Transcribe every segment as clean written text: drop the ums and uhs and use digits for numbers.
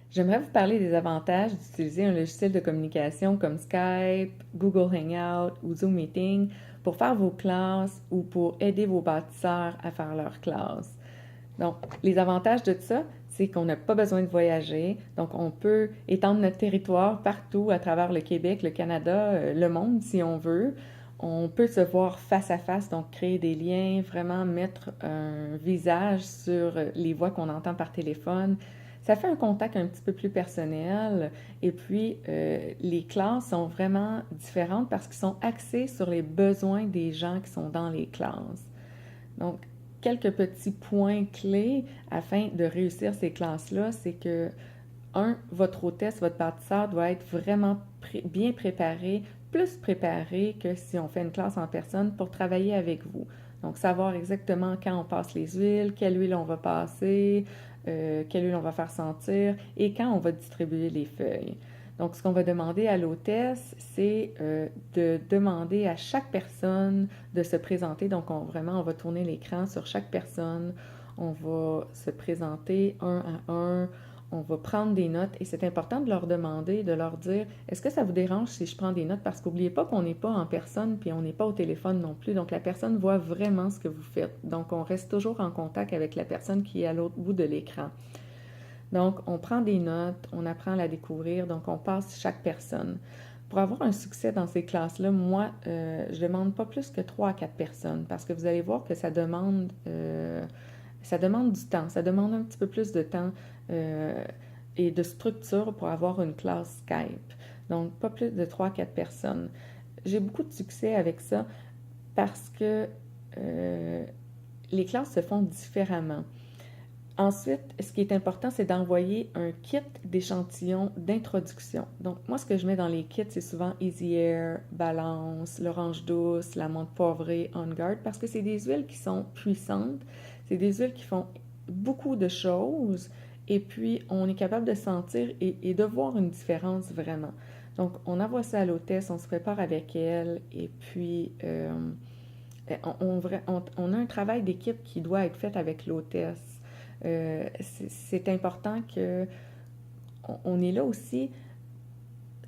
J'aimerais vous parler des avantages d'utiliser un logiciel de communication comme Skype, Google Hangout ou Zoom Meeting pour faire vos classes ou pour aider vos bâtisseurs à faire leurs classes. Donc, les avantages de ça, c'est qu'on n'a pas besoin de voyager. Donc, on peut étendre notre territoire partout à travers le Québec, le Canada, le monde si on veut. On peut se voir face à face, donc créer des liens, vraiment mettre un visage sur les voix qu'on entend par téléphone. Ça fait un contact un petit peu plus personnel. Et puis, les classes sont vraiment différentes parce qu'ils sont axés sur les besoins des gens qui sont dans les classes. Donc, quelques petits points clés afin de réussir ces classes-là, c'est que, votre hôtesse, votre bâtisseur doit être vraiment bien préparé, plus préparé que si on fait une classe en personne pour travailler avec vous. Donc, savoir exactement quand on passe les huiles, quelle huile on va passer, quelle huile on va faire sentir et quand on va distribuer les feuilles. Donc, ce qu'on va demander à l'hôtesse, c'est de demander à chaque personne de se présenter. Donc, on va tourner l'écran sur chaque personne. On va se présenter un à un. On va prendre des notes et c'est important de leur demander, de leur dire, est-ce que ça vous dérange si je prends des notes? Parce qu'oubliez pas qu'on n'est pas en personne puis on n'est pas au téléphone non plus. Donc, la personne voit vraiment ce que vous faites. Donc, on reste toujours en contact avec la personne qui est à l'autre bout de l'écran. Donc, on prend des notes, on apprend à la découvrir, donc on passe chaque personne. Pour avoir un succès dans ces classes-là, moi, je demande pas plus que 3 à 4 personnes parce que vous allez voir que ça demande du temps, ça demande un petit peu plus de temps et de structure pour avoir une classe Skype. Donc, pas plus de 3 à 4 personnes. J'ai beaucoup de succès avec ça parce que les classes se font différemment. Ensuite, ce qui est important, c'est d'envoyer un kit d'échantillons d'introduction. Donc, moi, ce que je mets dans les kits, c'est souvent Easy Air, Balance, l'orange douce, la menthe poivrée, On Guard, parce que c'est des huiles qui sont puissantes, c'est des huiles qui font beaucoup de choses, et puis on est capable de sentir et de voir une différence vraiment. Donc, on envoie ça à l'hôtesse, on se prépare avec elle, et puis on a un travail d'équipe qui doit être fait avec l'hôtesse. C'est important que on est là aussi,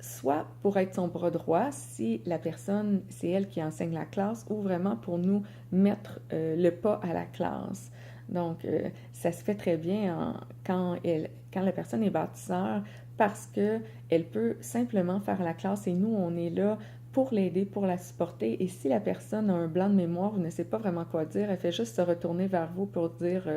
soit pour être son bras droit, si la personne, c'est elle qui enseigne la classe, ou vraiment pour nous mettre le pas à la classe. Donc, ça se fait très bien quand la personne est bâtisseur parce qu'elle peut simplement faire la classe et nous, on est là pour l'aider, pour la supporter. Et si la personne a un blanc de mémoire ou ne sait pas vraiment quoi dire, elle fait juste se retourner vers vous pour dire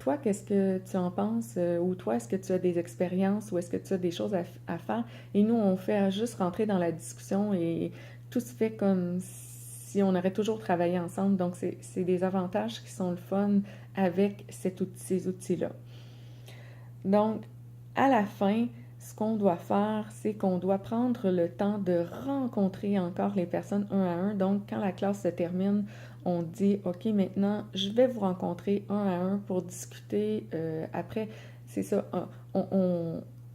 toi, qu'est-ce que tu en penses? Ou toi, est-ce que tu as des expériences ou est-ce que tu as des choses à faire? Et nous, on fait juste rentrer dans la discussion et tout se fait comme si on aurait toujours travaillé ensemble. Donc, c'est des avantages qui sont le fun avec ces outils-là. Donc, à la fin, ce qu'on doit faire, c'est qu'on doit prendre le temps de rencontrer encore les personnes un à un. Donc, quand la classe se termine, on dit, OK, maintenant, je vais vous rencontrer un à un pour discuter. Après, c'est ça,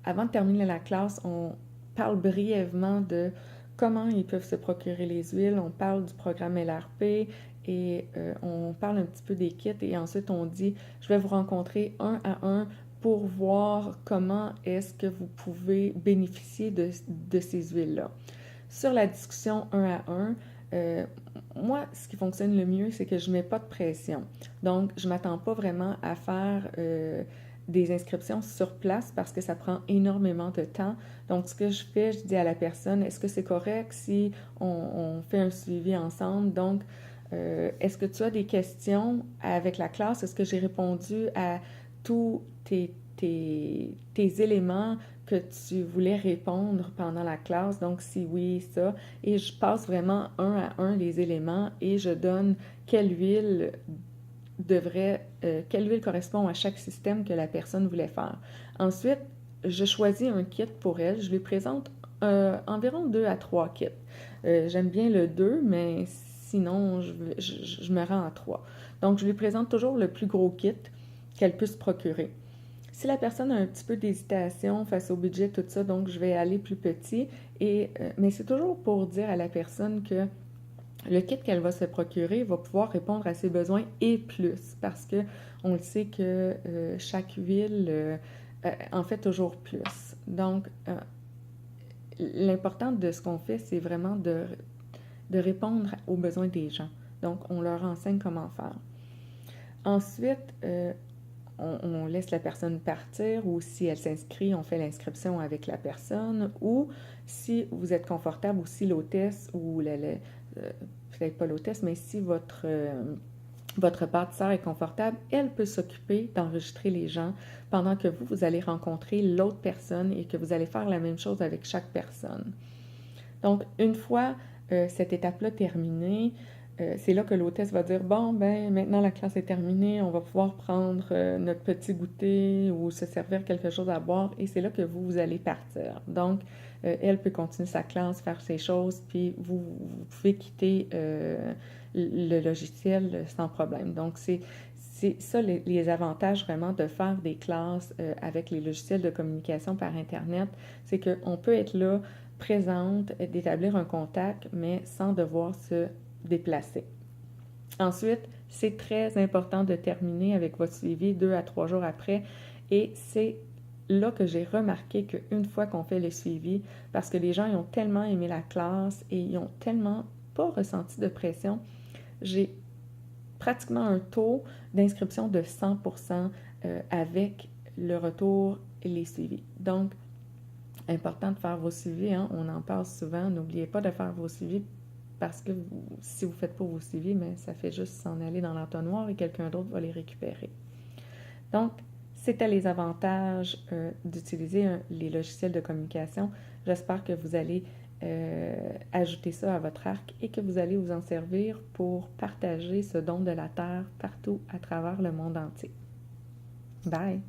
avant de terminer la classe, on parle brièvement de comment ils peuvent se procurer les huiles. On parle du programme LRP et on parle un petit peu des kits et ensuite on dit, je vais vous rencontrer un à un pour voir comment est-ce que vous pouvez bénéficier de ces huiles-là. Sur la discussion un à un, moi, ce qui fonctionne le mieux, c'est que je ne mets pas de pression. Donc, je ne m'attends pas vraiment à faire des inscriptions sur place parce que ça prend énormément de temps. Donc, ce que je fais, je dis à la personne, est-ce que c'est correct si on fait un suivi ensemble? Donc, est-ce que tu as des questions avec la classe? Est-ce que j'ai répondu à tous tes éléments que tu voulais répondre pendant la classe? Donc, si oui, ça. Et je passe vraiment un à un les éléments et je donne quelle huile quelle huile correspond à chaque système que la personne voulait faire. Ensuite, je choisis un kit pour elle. Je lui présente environ 2 à 3 kits. J'aime bien le 2, mais sinon, je me rends à 3. Donc, je lui présente toujours le plus gros kit qu'elle puisse procurer. Si la personne a un petit peu d'hésitation face au budget, tout ça, donc je vais aller plus petit. Mais c'est toujours pour dire à la personne que le kit qu'elle va se procurer va pouvoir répondre à ses besoins et plus, parce que on le sait que chaque huile en fait toujours plus. Donc, l'important de ce qu'on fait, c'est vraiment de répondre aux besoins des gens. Donc, on leur enseigne comment faire. Ensuite, on laisse la personne partir ou si elle s'inscrit, on fait l'inscription avec la personne ou si vous êtes confortable ou si l'hôtesse ou peut-être pas l'hôtesse, mais si votre pâtissière est confortable, elle peut s'occuper d'enregistrer les gens pendant que vous allez rencontrer l'autre personne et que vous allez faire la même chose avec chaque personne. Donc, une fois cette étape-là terminée, c'est là que l'hôtesse va dire, bon, ben maintenant la classe est terminée, on va pouvoir prendre notre petit goûter ou se servir quelque chose à boire et c'est là que vous allez partir. Donc, elle peut continuer sa classe, faire ses choses, puis vous pouvez quitter le logiciel sans problème. Donc, c'est ça les avantages vraiment de faire des classes avec les logiciels de communication par Internet, c'est qu'on peut être là, présente, d'établir un contact, mais sans devoir se déplacer. Ensuite, c'est très important de terminer avec votre suivi 2 à 3 jours après et c'est là que j'ai remarqué qu'une fois qu'on fait le suivi, parce que les gens ils ont tellement aimé la classe et ils ont tellement pas ressenti de pression, j'ai pratiquement un taux d'inscription de 100% avec le retour et les suivis. Donc, important de faire vos suivis, hein? On en parle souvent. N'oubliez pas de faire vos suivis parce que si vous ne faites pas vos suivis, mais ça fait juste s'en aller dans l'entonnoir et quelqu'un d'autre va les récupérer. Donc, c'était les avantages d'utiliser les logiciels de communication. J'espère que vous allez ajouter ça à votre arc et que vous allez vous en servir pour partager ce don de la Terre partout à travers le monde entier. Bye!